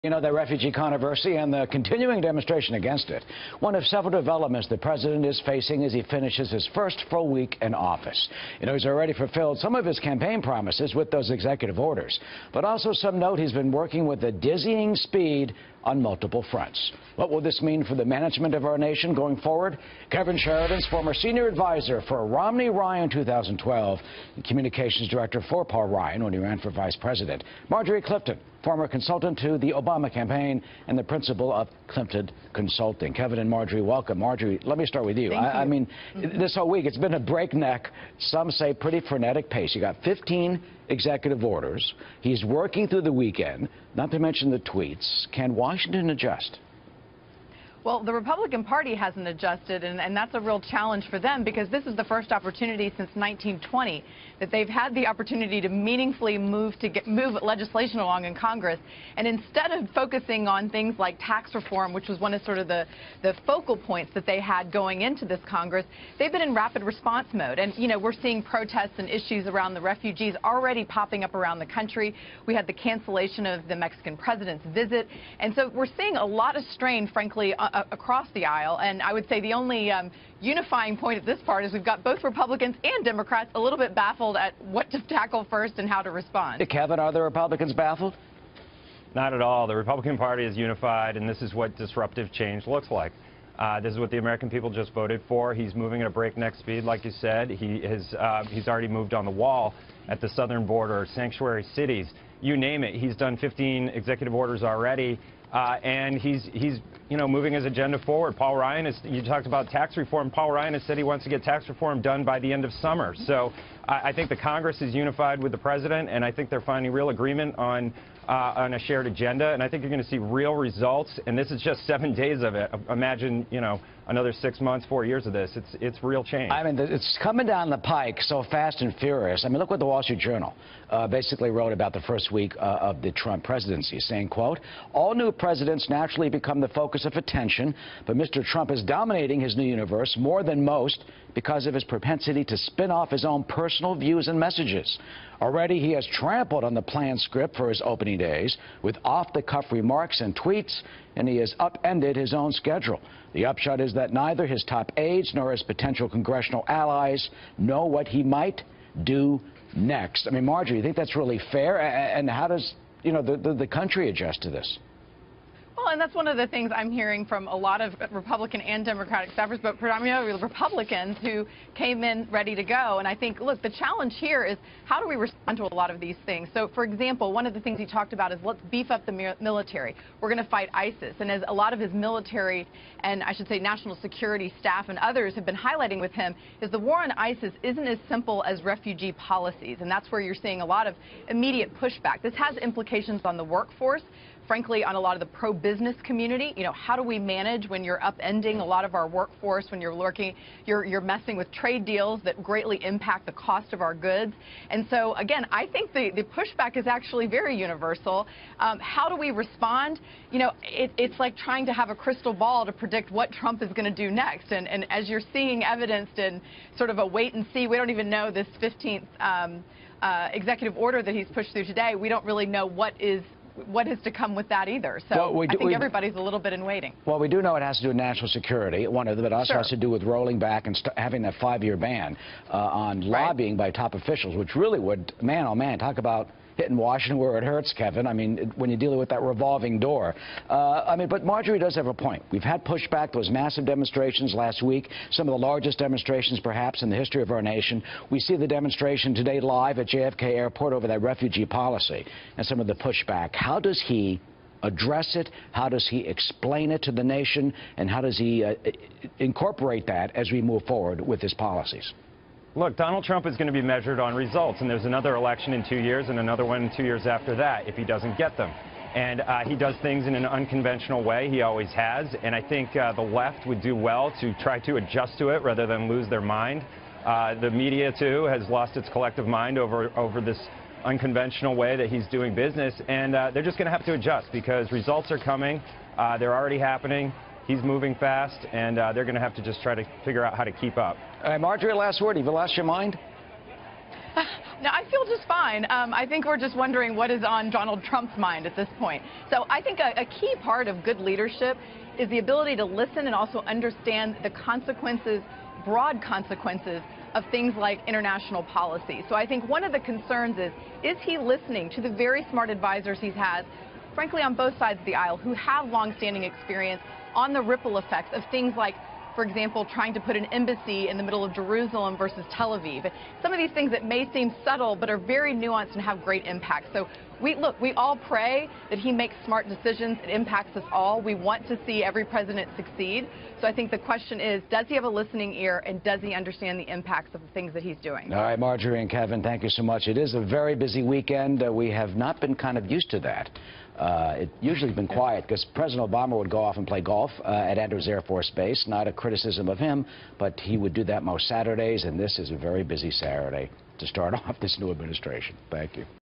You know, the refugee controversy and the continuing demonstration against it. One of several developments the president is facing as he finishes his first full week in office. You know, he's already fulfilled some of his campaign promises with those executive orders. But also some note he's been working with a dizzying speed on multiple fronts. What will this mean for the management of our nation going forward? Kevin Sheridan's former senior advisor for Romney Ryan in 2012, and communications director for Paul Ryan when he ran for vice president. Marjorie Clifton, former consultant to the Obama campaign and the principal of Clifton Consulting. Kevin and Marjorie, welcome. Marjorie, let me start with you. I mean, this whole week, it's been a breakneck, some say pretty frenetic pace. You got 15 executive orders. He's working through the weekend, not to mention the tweets. Can Washington adjust? Well, the Republican Party hasn't adjusted, and that's a real challenge for them because this is the first opportunity since 1920 that they've had the opportunity to meaningfully move legislation along in Congress. And instead of focusing on things like tax reform, which was one of sort of the focal points that they had going into this Congress, they've been in rapid response mode. And, you know, we're seeing protests and issues around the refugees already popping up around the country. We had the cancellation of the Mexican president's visit. And so we're seeing a lot of strain, frankly, across the aisle, and I would say the only unifying point at this part is we've got both Republicans and Democrats a little bit baffled at what to tackle first and how to respond. Hey, Kevin, are the Republicans baffled? Not at all. The Republican Party is unified, and this is what disruptive change looks like. This is what the American people just voted for. He's moving at a breakneck speed, like you said. He's already moved on the wall at the southern border, sanctuary cities, you name it. He's done 15 executive orders already. And he's moving his agenda forward. Paul Ryan you talked about tax reform. Paul Ryan has said he wants to get tax reform done by the end of summer. So I think the Congress is unified with the president, and I think they're finding real agreement on a shared agenda. And I think you're going to see real results. And this is just 7 days of it. Imagine, another 6 months, 4 years of this. It's real change. I mean, it's coming down the pike so fast and furious. I mean, look what the Wall Street Journal basically wrote about the first week of the Trump presidency, saying, quote, all new presidents naturally become the focus of attention, but Mr. Trump is dominating his new universe more than most because of his propensity to spin off his own personal views and messages. Already, he has trampled on the planned script for his opening days with off-the-cuff remarks and tweets, and he has upended his own schedule. The upshot is that neither his top aides nor his potential congressional allies know what he might do next. I mean, Marjorie, you think that's really fair? And how does, the country adjust to this? Well, and that's one of the things I'm hearing from a lot of Republican and Democratic staffers, but predominantly Republicans who came in ready to go. And I think, look, the challenge here is how do we respond to a lot of these things? So, for example, one of the things he talked about is let's beef up the military. We're going to fight ISIS. And as a lot of his military and I should say national security staff and others have been highlighting with him is the war on ISIS isn't as simple as refugee policies. And that's where you're seeing a lot of immediate pushback. This has implications on the workforce. Frankly, on a lot of the pro-business community, how do we manage when you're upending a lot of our workforce, when you're messing with trade deals that greatly impact the cost of our goods? And so, again, I think the pushback is actually very universal. How do we respond? It's like trying to have a crystal ball to predict what Trump is going to do next. And as you're seeing evidenced in sort of a wait and see, we don't even know this 15th executive order that he's pushed through today. We don't really know what is to come with that either. So well, I think everybody's a little bit in waiting. Well, we do know it has to do with national security. One of them, it also has to do with rolling back and having that 5-year ban on lobbying by top officials, which really would, man, oh man, talk about hitting Washington where it hurts, Kevin. I mean, when you're dealing with that revolving door. But Marjorie does have a point. We've had pushback, those massive demonstrations last week, some of the largest demonstrations perhaps in the history of our nation. We see the demonstration today live at JFK Airport over that refugee policy and some of the pushback. How does he address it? How does he explain it to the nation? And how does he incorporate that as we move forward with his policies? Look, Donald Trump is going to be measured on results, and there's another election in 2 years and another one in 2 years after that if he doesn't get them. And he does things in an unconventional way. He always has. And I think the left would do well to try to adjust to it rather than lose their mind. The media, too, has lost its collective mind over this unconventional way that he's doing business. And they're just going to have to adjust because results are coming. They're already happening. He's moving fast, and they're going to have to just try to figure out how to keep up. Marjorie, last word. Have you lost your mind? No, I feel just fine. fine. I think we're just wondering what is on Donald Trump's mind at this point. So I think a key part of good leadership is the ability to listen and also understand the consequences, broad consequences of things like international policy. So I think one of the concerns is he listening to the very smart advisors he's had, frankly, on both sides of the aisle, who have longstanding experience on the ripple effects of things like, for example, trying to put an embassy in the middle of Jerusalem versus Tel Aviv. Some of these things that may seem subtle but are very nuanced and have great impact. So we all pray that he makes smart decisions. It impacts us all. We want to see every president succeed. So I think the question is, does he have a listening ear, and does he understand the impacts of the things that he's doing? All right, Marjorie and Kevin, thank you so much. It is a very busy weekend. We have not been kind of used to that. It's usually been quiet because President Obama would go off and play golf at Andrews Air Force Base. Not a criticism of him, but he would do that most Saturdays, and this is a very busy Saturday to start off this new administration. Thank you.